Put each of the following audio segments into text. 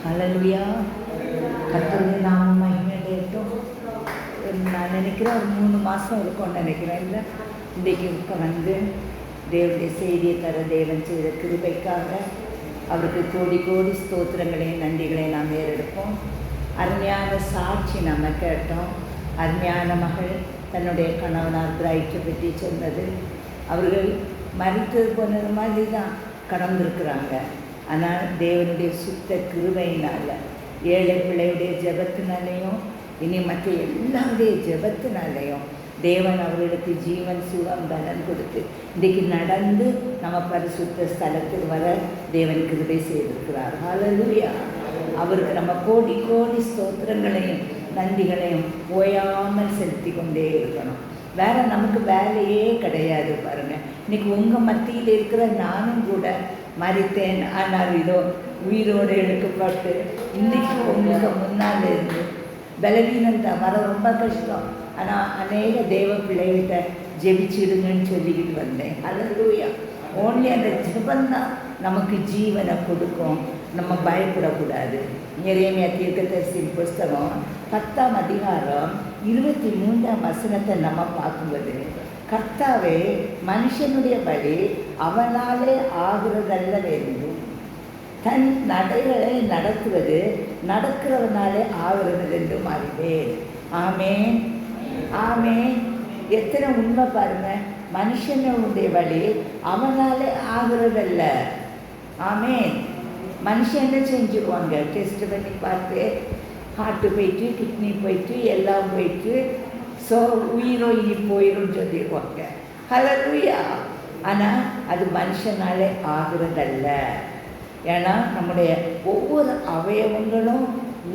ஹல்லேலூயா. கர்த்தருடைய நாமம் மகிமையடையட்டும். நான் நினைக்கிறேன் ஒரு 3 மாதம் இருக்கும்னு நினைக்கிறேன். இல்லை, இன்றைக்கு வந்து தேவனுடைய செய்தியை தர தேவன் செய்த கிருபைக்காக அவருக்கு கோடி கோடி ஸ்தோத்திரங்களையும் நன்றிகளையும் நாம் ஏறெடுப்போம். அருமையான சாட்சி நம்ம கேட்டோம். அருமையான மகள் தன்னுடைய கணவனார் பிரைட்டை பற்றி சொன்னது. அவர்கள் மறித்தது போனது மாதிரி தான் கடந்திருக்கிறாங்க. ஆனால் தேவனுடைய சுத்த கிருபையினால், ஏழை பிள்ளையுடைய ஜெபத்தினாலேயும் இனி மற்ற எல்லாருடைய ஜெபத்தினாலேயும் தேவன் அவர்களுக்கு ஜீவன் சுகம் பலன் கொடுத்து இன்றைக்கு நடந்து நம்ம பரிசுத்த ஸ்தலத்தில் வர தேவன் கிருபை செய்திருக்கிறார். ஹல்லேலூயா. அவருக்கு நம்ம கோடி கோடி ஸ்தோத்திரங்களையும் நன்றிகளையும் ஓயாமல் செலுத்தி கொண்டே இருக்கணும். வேறு நமக்கு வேலையே கிடையாது. பாருங்கள், இன்றைக்கி உங்கள் மத்தியில் இருக்கிற நானும் கூட மறித்தேன், ஆனால் இதோ உயிரோடு எடுக்கப்பட்டு இன்றைக்கி உங்களுக்கு முன்னால் இருந்து பலவீனம் தான் வர ரொம்ப கஷ்டம். ஆனால் அநேக தேவ பிள்ளைகிட்ட ஜெபிச்சிடுங்கன்னு சொல்லிக்கிட்டு வந்தேன். ஹல்லேலூயா. ஓன்லி அந்த ஜெபந்தான் நமக்கு ஜீவனை கொடுக்கும். நம்ம பயப்படக்கூடாது. எரேமியா தீர்க்கதரிசியின் புஸ்தகம் 10ஆம் அதிகாரம் 23ஆம் வசனத்தை நம்ம பார்க்கும்போது, கர்த்தாவே, மனுஷனுடைய வழி அவனாலே ஆகிறதல்ல வேண்டும், தன் நடைகளை நடத்துவது நடக்கிறவனாலே ஆகிறது என்று அறிவேன். ஆமேன், ஆமேன். எத்தனை உண்மை பாருங்கள். மனுஷனுடைய வழி அவனாலே ஆகிறதல்ல. ஆமேன். மனுஷன் என்ன செஞ்சுருவாங்க? டெஸ்ட் பண்ணி பார்த்து ஹார்ட்டு போயிட்டு, கிட்னி போயிட்டு, எல்லாம் போயிட்டு, ஸோ உயிரோ இனி போயிடும் சொல்லிடுவாங்க. ஹல்லேலூயா. ஆனால் அது மனுஷனாலே ஆகிறதல்ல. ஏன்னா நம்முடைய ஒவ்வொரு அவயவங்களும்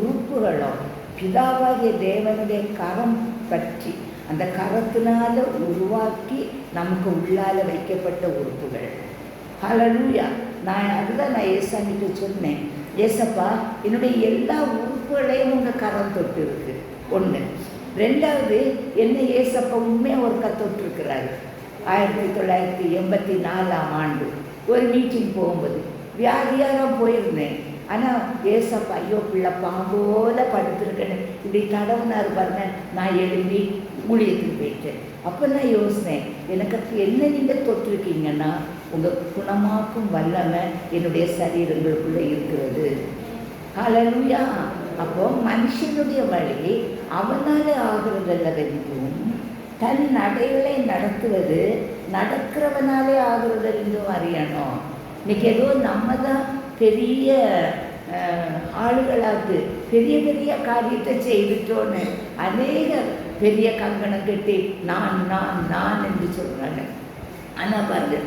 உறுப்புகளும் பிதாவாகிய தேவனுடைய கரம் பற்றி அந்த கரத்தினால் உருவாக்கி நமக்கு உள்ளால வைக்கப்பட்ட உறுப்புகள். ஹல்லேலூயா. நான் ஏசாமிட்டு சொன்னேன், ஏசப்பா, என்னுடைய எல்லா உறுப்புகளையும் உங்கள் கரம் தொட்டு இருக்கு. ஒன்று. ரெண்டாவது, என்ன ஏசப்பா உண்மையாக ஒரு தொட்டிருக்கிறாரு. 1984ஆம் ஆண்டு ஒரு மீட்டிங் போகும்போது வியாதியாக போயிருந்தேன். ஆனால் ஏசப்பா, ஐயோ பிள்ளை பாம்போல படுத்துருக்கேன்னு இப்படி தடவுனாரு பாருங்க. நான் எழும்பி ஊழியத்துக்கு போயிட்டேன். அப்போ நான் யோசினேன், எனக்கு என்ன நீங்கள் தொட்டிருக்கீங்கன்னா உங்கள் குணமாக்கும் வல்லமை என்னுடைய சரீரங்களுக்குள்ளே இருக்கிறது. ஹல்லேலூயா. அப்போ மனுஷனுடைய வழி அவனால் ஆகிறதல்ல வென்றும், தன் நடைகளை நடத்துவது நடக்கிறவனாலே ஆகிறது என்றும் அறியணும். இன்றைக்கி ஏதோ நம்ம தான் பெரிய ஆளுகளாக பெரிய பெரிய காரியத்தை செய்துட்டோன்னு அநேக பெரிய கங்கணம் கட்டி நான் நான் நான் என்று சொல்கிறாங்க. ஆனால் பாருங்க,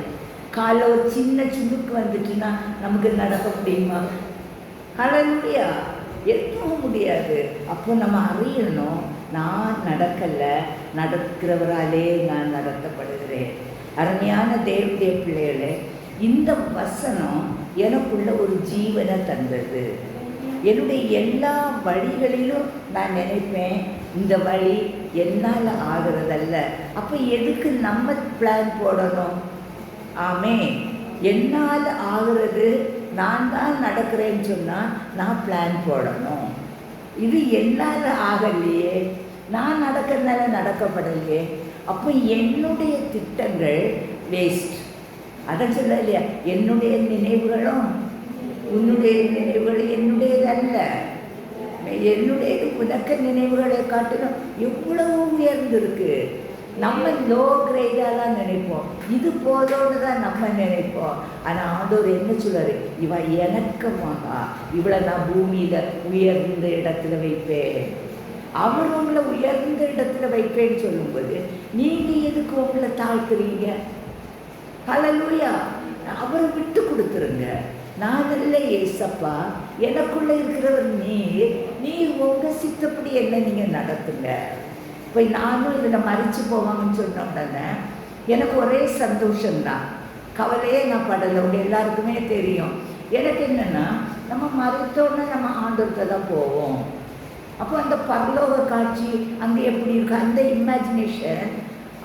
காலை ஒரு சின்ன சுணுக்கு வந்துட்டுன்னா நமக்கு நடக்க முடியுமா? ஹல்லேலூயா. எதுவும் முடியாது. அப்போ நம்ம அறியணும், நான் நடக்கலை, நடக்கிறவராலே நான் நடத்தப்படுகிறேன். அருமையான தேவனுடைய பிள்ளைகளே, இந்த வசனம் எனக்குள்ள ஒரு ஜீவனை தந்தது. என்னுடைய எல்லா வழிகளிலும் நான் நினைப்பேன், இந்த வழி என்னால் ஆகிறதல்ல. அப்போ எதுக்கு நம்ம பிளான் போடணும்? ஆமே, என்னால் ஆகிறது, நான் தான் நடக்கிறேன்னு சொன்னால் நான் பிளான் போடணும். இது என்னால் ஆகலையே, நான் நடக்கிறதுனால நடக்கப்படலையே, அப்போ என்னுடைய திட்டங்கள் வேஸ்ட். அதை சொல்ல இல்லையா, என்னுடைய நினைவுகளும் உன்னுடைய நினைவுகள் என்னுடையதல்ல. என்னுடையது உனக்க நினைவுகளை காட்டிலும் எவ்வளவு உயர்ந்திருக்கு. நம்ம லோ கிரேடாக தான் நினைப்போம், இது போதோடு தான் நம்ம நினைப்போம். ஆனால் ஆண்டவர் என்ன சொல்றாரு? இவ எனக்கமாக, இவளை நான் பூமியில் உயர்ந்த இடத்துல வைப்பேன். அவர் உங்களை உயர்ந்த இடத்துல வைப்பேன்னு சொல்லும்போது நீங்கள் எதுக்கு உங்களை தாழ்த்துறீங்க? ஹல்லேலூயா. அவரை விட்டு கொடுத்துருங்க. நான் இல்லை ஏசப்பா, எனக்குள்ளே இருக்கிறவர் நீர் உங்கள் சித்தப்படி என்ன நீங்கள் நடத்துங்க. இப்போ நானும் இதில் மறித்து போவாங்கன்னு சொன்ன உடனே எனக்கு ஒரே சந்தோஷம்தான், கவலையே நான் படலை. உடைய எல்லாருக்குமே தெரியும். எனக்கு என்னென்னா, நம்ம மறித்தோடனே நம்ம ஆண்டவர்கிட்ட தான் போவோம். அப்போ அந்த பரலோக காட்சி அங்கே எப்படி இருக்கு, அந்த இமேஜினேஷன்.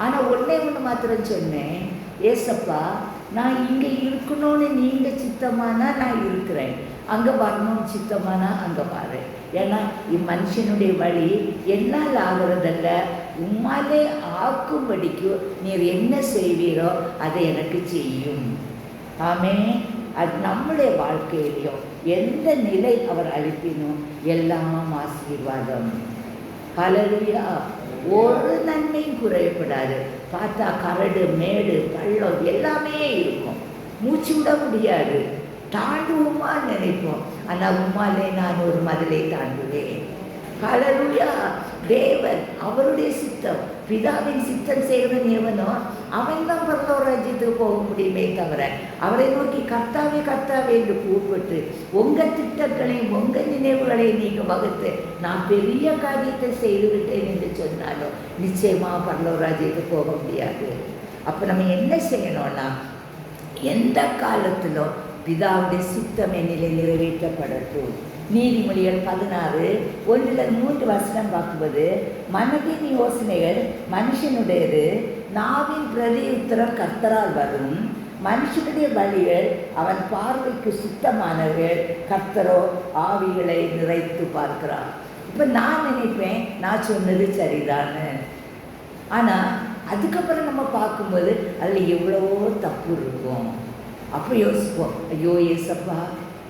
ஆனால் ஒன்றே ஒன்று மாத்திரம் சொன்னேன், ஏசப்பா, நான் இங்கே இருக்கணும்னு நீங்கள் சித்தமானா நான் இருக்கிறேன். அங்கே வரணும்னு சித்தமானா அங்கே பாரு. ஏன்னா இம்மனுஷனுடைய வழி என்னால் ஆகிறதல்ல, உம்மாலே ஆக்கும்படிக்கு நீர் என்ன செய்வீரோ அதை எனக்கு செய்யும். ஆமே. அது நம்முடைய வாழ்க்கையிலையும் எந்த நிலை அவர் அளிப்பினும் எல்லாம் ஆசீர்வாதம். ஹல்லேலூயா. ஒரு நன்மையும் குறையப்படாது. பார்த்தா கரடு மேடு பள்ளம் எல்லாமே இருக்கும். மூச்சு விட முடியாது. தாண்டுவோமா நினைப்போம். ஆனால் உம்மாலே நான் ஒரு மதிலை தாண்டுவேன். ஹல்லேலூயா. தேவன் அவருடைய சித்தம், பிதாவின் சித்தம் செய்வன் எவனோ அவன் தான் பரலோக ராஜ்யத்துக்கு போக முடியுமே தவிர அவரை நோக்கி கர்த்தாவே கர்த்தாவே என்று கூப்பிட்டு உங்கள் திட்டங்களையும் உங்கள் நினைவுகளையும் நீங்கள் வகுத்து நான் பெரிய காரியத்தை செய்துவிட்டேன் என்று சொன்னாலும் நிச்சயமாக பரலோக ராஜ்யத்துக்கு போக முடியாது. அப்போ நம்ம என்ன செய்யணும்னா, எந்த காலத்திலும் பிதாவுடைய சித்தம் என்னிலே நிறைவேற்றப்படட்டும். நீதிமொழிகள் 16:1-3 பார்க்கும்போது, மனதின் யோசனைகள் மனுஷனுடையது, நாவின் பிரதியுத்தரம் கர்த்தரால் வரும். மனுஷனுடைய வழிகள் அவன் பார்வைக்கு சுத்தமானவர்கள், கர்த்தரோ ஆவிகளை நிறைத்து பார்க்கிறார். இப்போ நான் நினைப்பேன் நான் சொன்னது சரிதான்னு. ஆனால் அதுக்கப்புறம் நம்ம பார்க்கும்போது அதில் எவ்வளவோ தப்பு இருக்கும். அப்போ யோசிப்போம், ஐயோ ஏசப்பா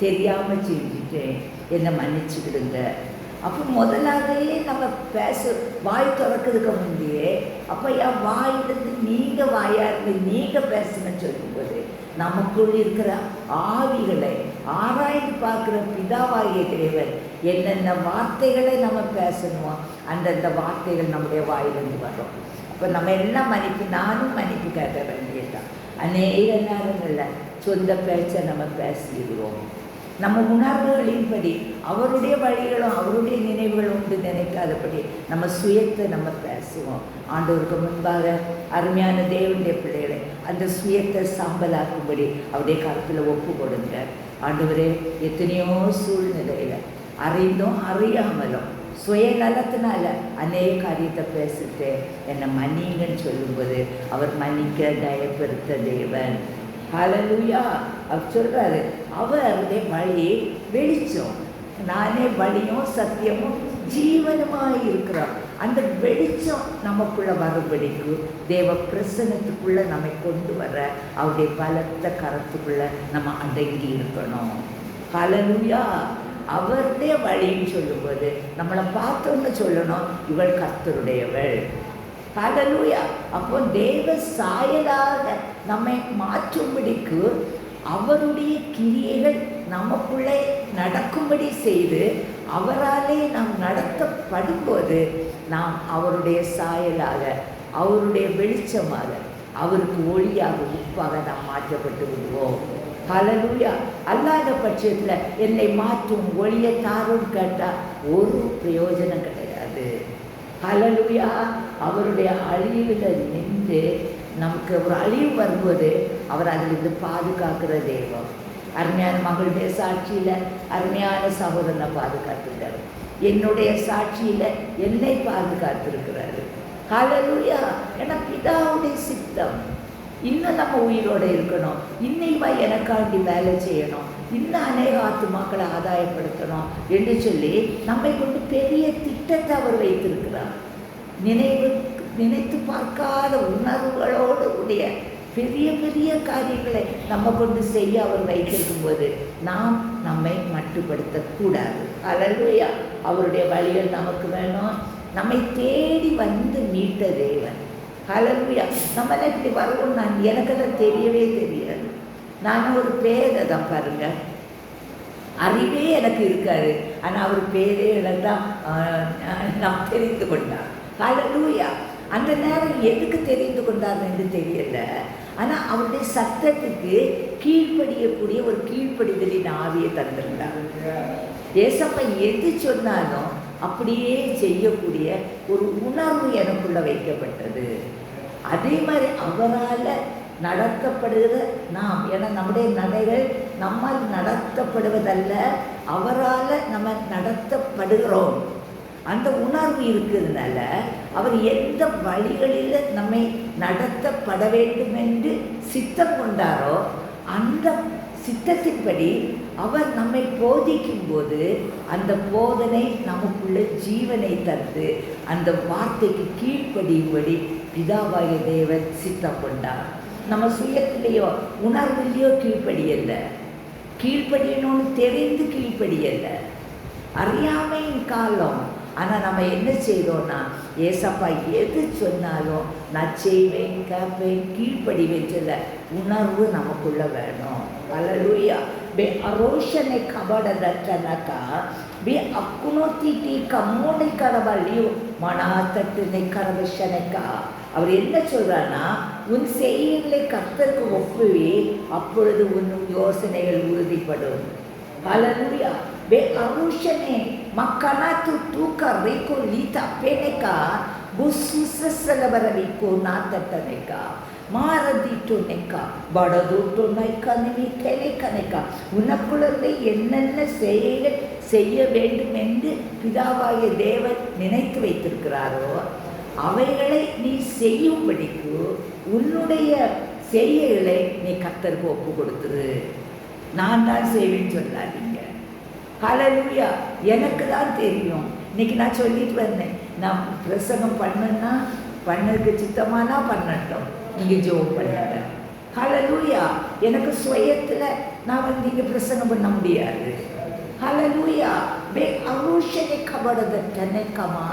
தெரியாமல் செஞ்சுட்டேன், என்னை மன்னிச்சுக்கிடுங்க. அப்போ முதலாகவே நம்ம வாய் திறக்கிறதுக்கு முந்தையே அப்போ என் வாயிலிருந்து நீங்கள் வாயாருந்து நீங்கள் பேசணும்னு சொல்லும்போது நமக்குள் இருக்கிற ஆவிகளை ஆராய்ந்து பார்க்குற பிதாவாகிய தேவன் என்னென்ன வார்த்தைகளை நம்ம பேசணுமோ அந்தந்த வார்த்தைகள் நம்முடைய வாயிலிருந்து வரும். அப்போ நம்ம எல்லாம் மன்னிப்பு, நானும் மன்னிப்பு கேட்க வேண்டியதுதான். அநேக நேரங்களில் சொந்த பேச்சை நம்ம பேசிடுவோம். நம்ம உணர்வுகளின்படி அவருடைய வழிகளும் அவருடைய நினைவுகளும் உண்டு நினைக்காதபடி நம்ம சுயத்தை நம்ம பேசுவோம். ஆண்டவருக்கு முன்பாக அருமையான தேவனுடைய பிள்ளைகளை அந்த சுயத்தை சாம்பலாக்கும்படி அவருடைய கருத்தில் ஒப்பு கொடுங்க. ஆண்டவரே, எத்தனையோ சூழ்நிலையில் அறிந்தும் அறியாமலும் சுயநலத்தினால அநேக காரியத்தை பேசிட்டு என்னை மன்னிங்கன்னு சொல்லும்போது அவர் மன்னிக்க தயப்படுத்த தேவன். ஹல்லேலூயா. அவர் சொல்கிறாரு, அவருடைய வழி வெளிச்சம், நானே வழியும் சத்தியமும் ஜீவனமாக இருக்கிறோம். அந்த வெளிச்சம் நமக்குள்ளே வரும்படிக்கு தேவ பிரசன்னத்துக்குள்ளே நம்மை கொண்டு வர அவருடைய பலத்த கரத்துக்குள்ளே நம்ம அடங்கி இருக்கணும். ஹல்லேலூயா. அவருடைய வழின்னு சொல்லும்போது நம்மளை பார்த்தோன்னு சொல்லணும், இவள் கர்த்தருடையவள். ஹல்லேலூயா. அப்போ தேவ சாயலாக நம்மை மாற்றும்படிக்கு அவருடைய கிரியைகள் நமக்குள்ளே நடக்கும்படி செய்து அவராலே நாம் நடத்தப்படும்போது நாம் அவருடைய சாயலாக, அவருடைய வெளிச்சமாக, அவருக்கு ஒளியாக, உப்பாக நாம் மாற்றப்பட்டு விடுவோம். ஹல்லேலூயா. அல்லாத பட்சத்தில் என்னை மாற்றும் ஒளியை தாரும் கேட்டால் ஒரு பிரயோஜனம் கிடையாது. ஹல்லேலூயா. அவருடைய அழிவில் நின்று நமக்கு ஒரு அழிவு வரும்போது அவர் அதிலிருந்து பாதுகாக்கிற தெய்வம். அருமையான மகளுடைய சாட்சியில் அருமையான சகோதரனை பாதுகாத்துட்டார். என்னுடைய சாட்சியில் என்னை பாதுகாத்திருக்கிறாரு. ஹல்லேலூயா. ஏன்னா பிதாவுடைய சித்தம். இன்னும் நம்ம உயிரோடு இருக்கணும், இன்னைவா எனக்காண்டி வேலை செய்யணும், இன்னும் அநேக ஆத்துமாக்களை ஆதாயப்படுத்தணும் என்று சொல்லி நம்மை கொண்டு பெரிய திட்டத்தை அவர் வைத்திருக்கிறார். நினைத்து பார்க்காத உணர்வுகளோடு உடைய பெரிய பெரிய காரியங்களை நம்ம கொண்டு செய்ய அவர் வைத்திருக்கும் போது நாம் நம்மை மட்டுப்படுத்தக்கூடாது. ஹல்லேலூயா. அவருடைய வழிகள் நமக்கு வேணும். நம்மை தேடி வந்து மீட்ட தேவன். ஹல்லேலூயா. நம்மளை இப்படி வருவோம், எனக்கெல்லாம் தெரியவே தெரியாது. நான் ஒரு பேரை தான் பாருங்க, அறிவே எனக்கு இருக்காது. ஆனால் அவர் பேரே தான் நாம் தெரிந்து கொண்டார். ஹல்லேலூயா. அந்த நேரம் எதுக்கு தெரிந்து கொண்டார் என்று தெரியல. ஆனால் அவருடைய சத்தத்துக்கு கீழ்ப்படியக்கூடிய ஒரு கீழ்ப்படிதலின் ஆவியை தந்திருந்தார். ஏசப்பா எது சொன்னாலும் அப்படியே செய்யக்கூடிய ஒரு உணர்வு எனக்குள்ள வைக்கப்பட்டது. அதே மாதிரி அவரால் நடத்தப்படுகிற நாம், ஏன்னா நம்முடைய நடைகள் நம்மால் நடத்தப்படுவதல்ல, அவரால் நம்ம நடத்தப்படுகிறோம். அந்த உணர்வு இருக்கிறதுனால அவர் எந்த வழிகளில் நம்மை நடத்தப்பட வேண்டும் என்று சித்தம் கொண்டாரோ அந்த சித்தத்தின்படி அவர் நம்மை போதிக்கும் போது அந்த போதனை நமக்குள்ள ஜீவனை தந்து அந்த வார்த்தைக்கு கீழ்ப்படியும்படி பிதாவாகிய தேவன் சித்தம் கொண்டார். நம்ம சுயத்திலேயோ உணர்விலையோ கீழ்ப்படியல்ல, கீழ்ப்படியணும்னு தெரிந்து கீழ்ப்படியல்ல, அறியாமையின் காலம். ஆனால் நம்ம என்ன செய்தோம்னா, ஏசப்பா எது சொன்னாலும் நான் செய்வேன், கேட்பேன், கீழ்ப்படிவேன் சொல்ல உணர்வு நமக்குள்ள வேணும். அல்லேலூயா. பே அரோஷனை கபடதற்றனக்கா பே அக்குனோத்தி கம்மோனை கரவழியோ மனாத்தட்டுனை கரவஷனைக்கா. அவர் என்ன சொல்றாருன்னா, உன் செய்திகளை கர்த்தருக்கு ஒப்புவி, அப்பொழுது உன் யோசனைகள் உறுதிப்படும். அல்லேலூயா. பே அரோஷனை மக்கனாத்து தூக்க ரைக்கோ லீதா பேனைக்கா புசுசலபரவிக்கோ நாத்தட்டனைக்கா மாரதிட்டு நெக்கா படதுட்டு நைக்கனி தெலைக்கனைக்கா. உனக்குள்ளே என்னென்ன செயல்கள் செய்ய வேண்டும் என்று பிதாவாகிய தேவன் நினைத்து வைத்திருக்கிறாரோ அவைகளை நீ செய்யும்படிக்கு உன்னுடைய செய்கைகளை நீ கர்த்தருக்கு ஒப்பு கொடுத்துரு. நான் தான் செய்வேன்னு சொல்லாதீங்க. ஹல்லேலூயா. எனக்கு தான் தெரியும். இன்னைக்கு நான் சொல்லிட்டு வந்தேன், நான் பிரசங்கம் பண்ணுன்னா பண்ணதுக்கு சித்தமானா பண்ணட்டும், நீங்கள் ஜெபம் பண்ணுங்க. ஹல்லேலூயா. எனக்கு சுயத்தில் நான் இங்கே பிரசங்கம் பண்ண முடியாது. ஹல்லேலூயா. பே அருஷனை கபடதற்றனைக்கமா.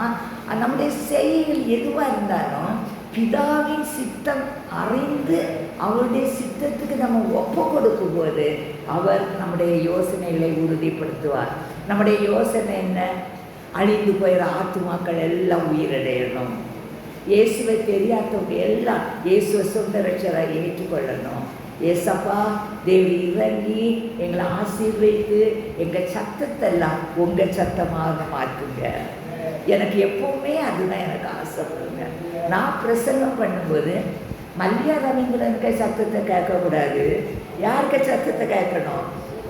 நம்முடைய செயல்கள் எதுவாக இருந்தாலும் பிதாவின் சித்தம் அறிந்து அவருடைய சித்தத்துக்கு நம்ம ஒப்பு கொடுக்கும் போது அவர் நம்முடைய யோசனைகளை உறுதிப்படுத்துவார். நம்முடைய யோசனை என்ன? அழிந்து போயிற ஆத்துமாக்கள் எல்லாம் உயிரடையணும். இயேசுவை தெரியாதவங்க எல்லாம் இயேசுவை சொந்த ரட்சகராக ஏற்றுக்கொள்ளணும். ஏசப்பா தேவி இறங்கி எங்களை ஆசீர்வதித்து எங்கள் சத்தத்தெல்லாம் உங்கள் சத்தமாக மாற்றுங்க. எனக்கு எப்பவுமே அதுதான் எனக்கு ஆசைப்படுங்க. நான் பிரசங்கம் பண்ணும்போது மல்லியா ரவீந்திரனுக்கு சத்தத்தை கேட்கக்கூடாது. யாருக்கு சத்தத்தை கேட்கணும்?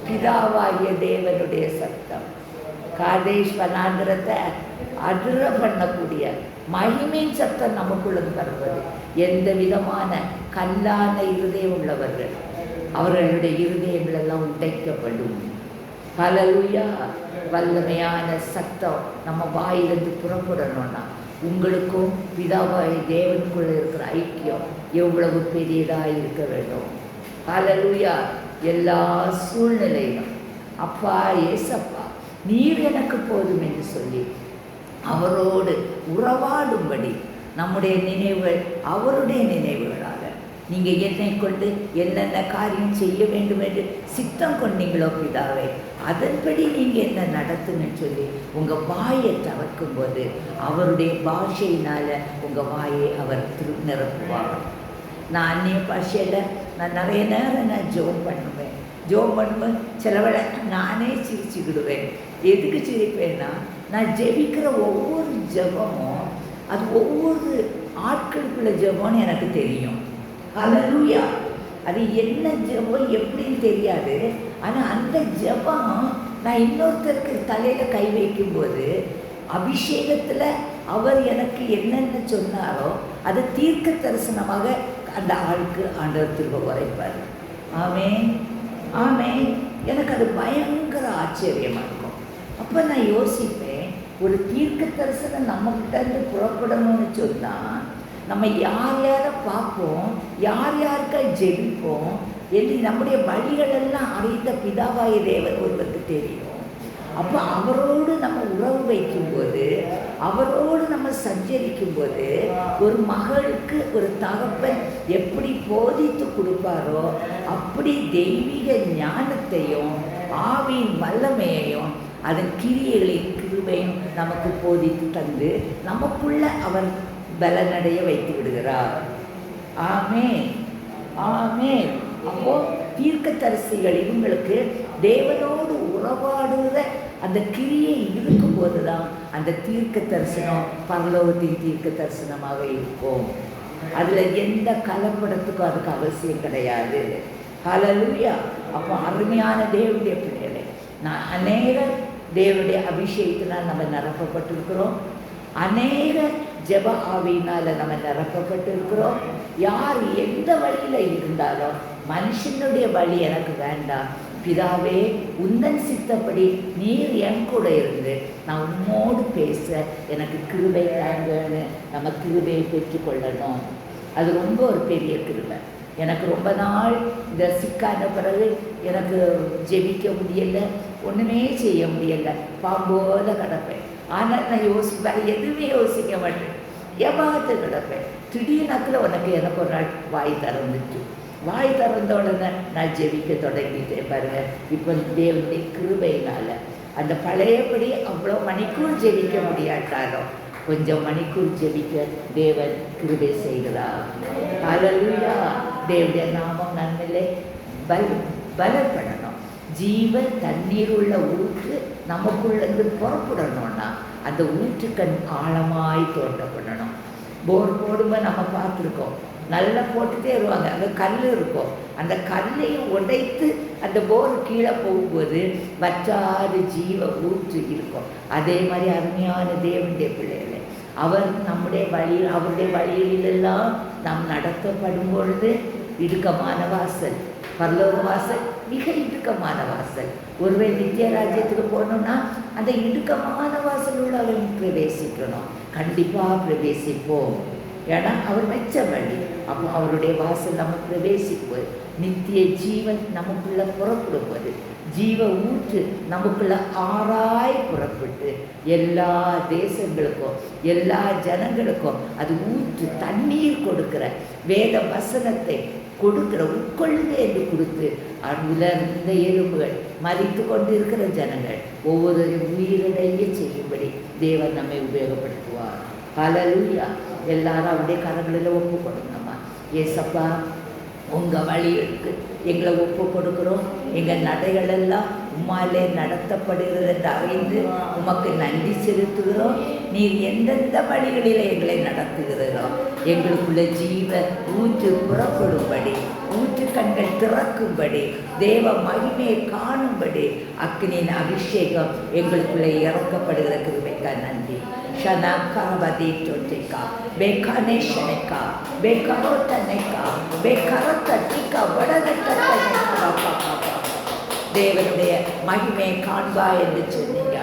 பிதாவாகிய தேவனுடைய சத்தம். காதேஷ் வனாந்திரத்தை அதிர பண்ணக்கூடிய மகிமையின் சத்தம் நமக்குள்ளது வருவது. எந்த விதமான கல்லான இருதயம் உள்ளவர்கள் அவர்களுடைய இருதயங்கள் எல்லாம் உடைக்கப்படும். ஹல்லேலூயா. வல்லமையான சத்தம் நம்ம வாயிலிருந்து புறப்படணும்னா உங்களுக்கும் பிதாவாகிய தேவனுக்குள்ள இருக்கிற ஐக்கியம் எவ்வளவு பெரியதாக இருக்க வேண்டும். ஹல்லேலூயா. எல்லா சூழ்நிலையிலும் அப்பா ஏசப்பா நீர் எனக்கு போதும் என்று சொல்லி அவரோடு உறவாடும்படி நம்முடைய நினைவுகள் அவருடைய நினைவுகளாக நீங்கள் என்னை கொண்டு என்னென்ன காரியம் செய்ய வேண்டும் என்று சித்தம் கொண்டீங்களோ பிதாவே, அதன்படி நீங்கள் என்ன நடத்துங்கன்னு சொல்லி உங்கள் வாயை தவிர்க்கும் போது அவருடைய பாஷையினால் உங்கள் வாயை அவர் நிரப்புவார். நான் அந்நிய பாஷையில் நான் நிறைய நேரம் நான் ஜெபம் பண்ணுவேன். ஜெபம் பண்ணும்போது சிலவேளை நானே சிரிச்சுக்கிடுவேன். எதுக்கு சிரிப்பேன்னா, நான் ஜெபிக்கிற ஒவ்வொரு ஜெபமும் அது ஒவ்வொரு ஆட்களுக்குள்ள ஜெபம்னு எனக்கு தெரியும். ஹல்லேலூயா. அது என்ன ஜெபம் எப்படின்னு தெரியாது. ஆனால் அந்த ஜெபம் நான் இன்னொருத்தருக்கு தலையில் கை வைக்கும்போது அபிஷேகத்தில் அவர் எனக்கு என்னென்ன சொன்னாரோ அது தீர்க்க தரிசனமாக அந்த ஆளுக்கு ஆண்டவர் திரும்ப உரைப்பார். ஆமென், ஆமென். எனக்கு அது பயங்கர ஆச்சரியமாக இருக்கும். அப்போ நான் யோசிப்பேன், ஒரு தீர்க்க தரிசனம் நம்மக்கிட்ட இருந்து புறப்படணும்னு சொன்னால் நம்ம யார் யாரை பார்ப்போம், யார் யாருக்காக ஜெபிப்போம் என்று நம்முடைய வழிகளெல்லாம் அறிந்த பிதாவாகிய தேவன் ஒருவருக்கு தெரியும். அப்போ அவரோடு நம்ம உறவு வைக்கும்போது, அவரோடு நம்ம சஞ்சரிக்கும்போது, ஒரு மகளுக்கு ஒரு தகப்பன் எப்படி போதித்து கொடுப்பாரோ அப்படி தெய்வீக ஞானத்தையும் ஆவியின் வல்லமையையும் அதன் கிரியைகளின் கிருபையும் நமக்கு போதித்து தந்து நமக்குள்ள அவர் பலனடைய வைத்து விடுகிறார். ஆமென், ஆமென். அப்போ தீர்க்கதரிசிகள் இவங்களுக்கு தேவனோடு உறவாடுகிற அந்த கிரியை இருக்கும்போது தான் அந்த தீர்க்க தரிசனம் பரலோகத்தின் தீர்க்க தரிசனமாக இருக்கும். அதில் எந்த கலப்படத்துக்கும் அதுக்கு அவசியம் கிடையாது. ஹல்லேலூயா. அப்போ அருமையான தேவனுடைய பிள்ளைகளை, நான் அநேக தேவனுடைய அபிஷேகத்தினால் நம்ம நிரப்பப்பட்டிருக்கிறோம். அநேக ஜெப ஆவியினால் நம்ம நிரப்பப்பட்டிருக்கிறோம். யார் எந்த வழியில் இருந்தாலும் மனுஷனுடைய வழி எனக்கு வேண்டாம், பிதாவே, உந்தன் சித்தப்படி நீர் என் கூட இருந்து நான் உம்மோடு பேச எனக்கு கிருபை தாங்கன்னு நம்ம கிருபையை பெற்றுக்கொள்ளணும். அது ரொம்ப ஒரு பெரிய கிருபை. எனக்கு ரொம்ப நாள் இந்த சிக்கான பிறகு எனக்கு ஜெபிக்க முடியலை, ஒன்றுமே செய்ய முடியலை, பாம்போல கிடப்பேன். ஆனால் நான் வேறு எதுவுமே யோசிக்க மாட்டேன், ஏமாத்து கிடப்பேன். திடீர்னக்கில் எனக்கு ஒரு நாள் வாய் திறந்துச்சு. வாய் திறந்த உடனே நான் ஜெபிக்க தொடங்கிட்டேன் பாருங்கள். இப்போ தேவனுடைய கிருபையினால் அந்த பழையபடி அவ்வளோ மணிக்கூர் ஜெபிக்க முடியாட்டாலும் கொஞ்சம் மணிக்கூர் ஜெபிக்க தேவன் கிருபை செய்கிறார். ஹல்லேலூயா. தேவனுடைய நாமம் நன்மையிலே பலப்படணும். ஜீவ தண்ணீர் உள்ள ஊற்று நமக்குள்ளேருந்து புறப்படணும்னா அந்த ஊற்றுக்கண் ஆழமாய் தோண்டப்படணும். போர் போடும்போது நம்ம பார்த்துருக்கோம், நல்லா போட்டுகிட்டே வருவாங்க, அங்கே கல் இருக்கும். அந்த கல்லையும் உடைத்து அந்த போர் கீழே போகும்போது வற்றாத ஜீவ ஊற்று இருக்கும். அதே மாதிரி அருமையான தேவனுடைய பிள்ளைகளை அவர் நம்முடைய வழியில், அவருடைய வழியிலெல்லாம் நாம் நடத்தப்படும் பொழுது இடுக்கமான வாசல், பரலோக வாசல் மிக இடுக்கமான வாசல். ஒருவேளை நித்திய ராஜ்யத்துக்கு போகணும்னா அந்த இடுக்கமான வாசலோடு அவர் பிரவேசிக்கணும். கண்டிப்பாக பிரவேசிப்போம், ஏன்னா அவர் மெச்ச வழி. அப்போ அவருடைய வாசல் நம்ம பிரவேசிப்போது நித்திய ஜீவன் நமக்குள்ள புறப்படுவது, ஜீவ ஊற்று நமக்குள்ள ஆராய் புறப்பட்டு எல்லா தேசங்களுக்கும் எல்லா ஜனங்களுக்கும் அது ஊற்று தண்ணீர் கொடுக்கிற வேத வசனத்தை கொடுக்கிற உட்கொள்ளுங்க என்று கொடுத்து உலர்ந்த எலும்புகள் மறித்து கொண்டு இருக்கிற ஜனங்கள் ஒவ்வொரு உயிரிடையே செய்யும்படி தேவன் நம்மை உபயோகப்படுத்துவார். ஹல்லேலூயா. எல்லாரும் அவருடைய கரங்களில் ஒப்பு கொடுங்கம்மா. ஏசப்பா, உங்கள் வழிகளுக்கு எங்களை ஒப்பு கொடுக்குறோம். எங்கள் நடைகளெல்லாம் உம்மாலே நடத்தப்படுகிறது என்று அறிந்து உமக்கு நன்றி செலுத்துகிறோம். நீர் எந்தெந்த வழிகளில் எங்களை நடத்துகிறதோ எங்களுக்குள்ள ஜீவ ஊற்று புறப்படும்படி, ஊற்று கண்கள் திறக்கும்படி, தேவ மகிமையை காணும்படி அக்னியின் அபிஷேகம் எங்களுக்குள்ளே இறக்கப்படுகிற கிருபைக்கா நன்றி. ஷனகரபதி தொட்டிக்கா பேகானேஷனைக்கா பேகரோத்தனைக்கா பேகரத்தட்டிக்கா வடதட்டனைக்கா தேவனுடைய மகிமையை காண்பா என்று சொன்னீங்க.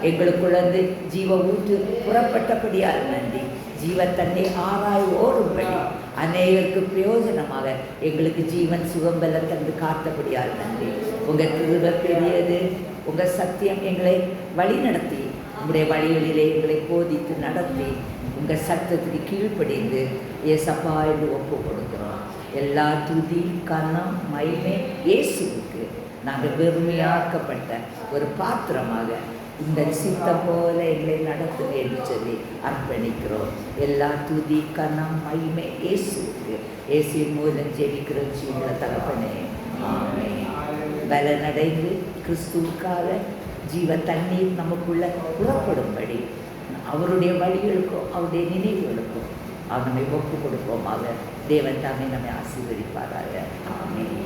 எங்களுக்குள்ளது ஜீவ ஊற்று புறப்பட்டபடியால் நன்றி. ஜீவத்தன்னை ஆராய் ஓடும்படி அநேகருக்கு பிரயோஜனமாக எங்களுக்கு ஜீவன் சுகம்பலம் தந்து காத்தபடியால் நன்றி. உங்கள் கிருபை பெரியது. உங்கள் சத்தியம் எங்களை வழி நடத்தி உங்களுடைய வழிகளிலே எங்களை போதித்து நடத்தி உங்கள் சத்தத்துக்கு கீழ்ப்படிந்து ஏசப்பா என்று ஒப்பு கொடுக்குறோம். எல்லா துதி கனம் மகிமை இயேசுவுக்கு நாங்கள் வெறுமையாக்கப்பட்ட ஒரு பாத்திரமாக இந்த சித்தம் போல எங்களை நடத்துங்க என்று சொல்லி அர்ப்பணிக்கிறோம். எல்லா துதி கனம் மகிமை இயேசுவுக்கு. இயேசுவின் மூலம் ஜெபிக்கிற ஜீவன தகப்பனே, ஆமென். பலனடைந்து கிறிஸ்துவுக்காக ஜீவ தண்ணீர் நமக்குள்ள புறப்படும்படி அவருடைய வழிகளுக்கும் அவருடைய நினைவுகளுக்கும் அவர் நம்மை ஒப்பு கொடுப்போமாக. தேவன் தாமே நம்மை ஆசீர்வதிப்பாராக. ஆமென்.